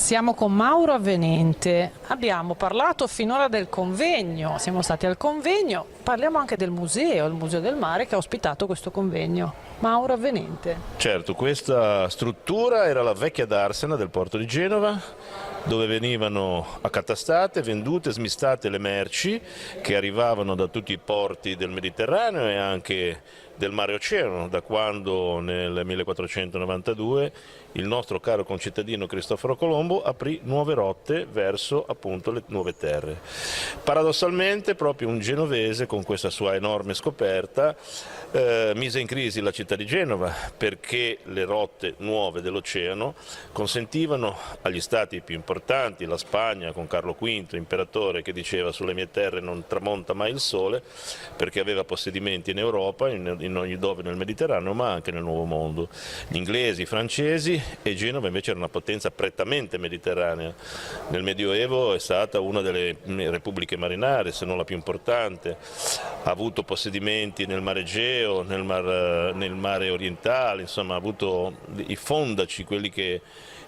Siamo con Mauro Avvenente, abbiamo parlato finora del convegno, siamo stati al convegno, parliamo anche del museo, il Museo del Mare che ha ospitato questo convegno. Mauro Avvenente. Certo, questa struttura era la vecchia darsena del porto di Genova, dove venivano accatastate, vendute, smistate le merci che arrivavano da tutti i porti del Mediterraneo e anche del Mare Oceano, da quando nel 1492 il nostro caro concittadino Cristoforo Colombo aprì nuove rotte verso appunto le nuove terre. Paradossalmente proprio un genovese con questa sua enorme scoperta mise in crisi la città di Genova, perché le rotte nuove dell'oceano consentivano agli stati più importanti, la Spagna con Carlo V, imperatore, che diceva sulle mie terre non tramonta mai il sole, perché aveva possedimenti in Europa, in ogni dove nel Mediterraneo, ma anche nel Nuovo Mondo. Gli inglesi, i francesi, e Genova invece era una potenza prettamente mediterranea. Nel Medioevo è stata una delle repubbliche marinare, se non la più importante, ha avuto possedimenti nel Mar Egeo, nel mare orientale, insomma ha avuto i fondaci, quelli che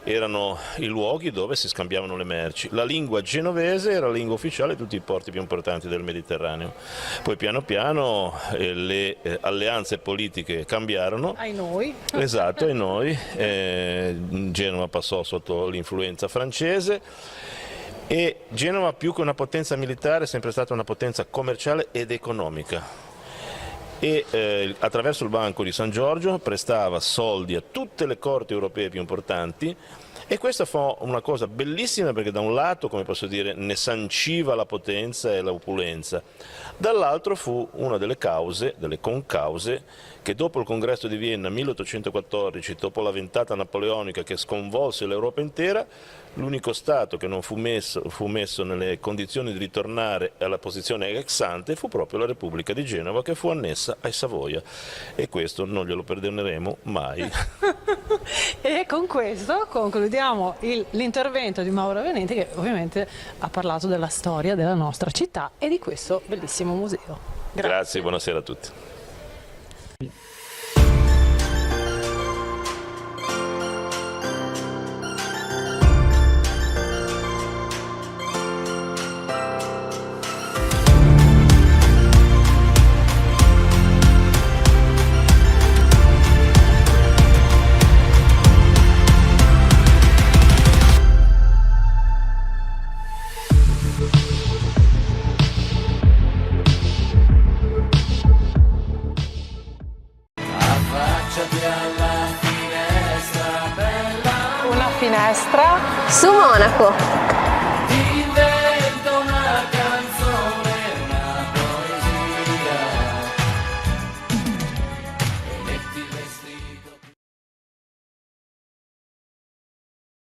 erano i luoghi dove si scambiavano le merci. La lingua genovese era la lingua ufficiale di tutti i porti più importanti del Mediterraneo. Poi piano piano le alleanze politiche cambiarono. Ai noi. Esatto, ai noi. Genova passò sotto l'influenza francese. E Genova, più che una potenza militare, è sempre stata una potenza commerciale ed economica. E attraverso il Banco di San Giorgio prestava soldi a tutte le corti europee più importanti, e questa fu una cosa bellissima, perché da un lato, come posso dire, ne sanciva la potenza e l'opulenza, dall'altro fu una delle cause, delle concause, che dopo il congresso di Vienna 1814, dopo la ventata napoleonica che sconvolse l'Europa intera, l'unico Stato che non fu messo nelle condizioni di ritornare alla posizione ex ante fu proprio la Repubblica di Genova, che fu annessa ai Savoia, e questo non glielo perdoneremo mai. E con questo concludiamo l'intervento di Mauro Avvenente, che ovviamente ha parlato della storia della nostra città e di questo bellissimo museo. Grazie, buonasera a tutti. Una finestra su Monaco.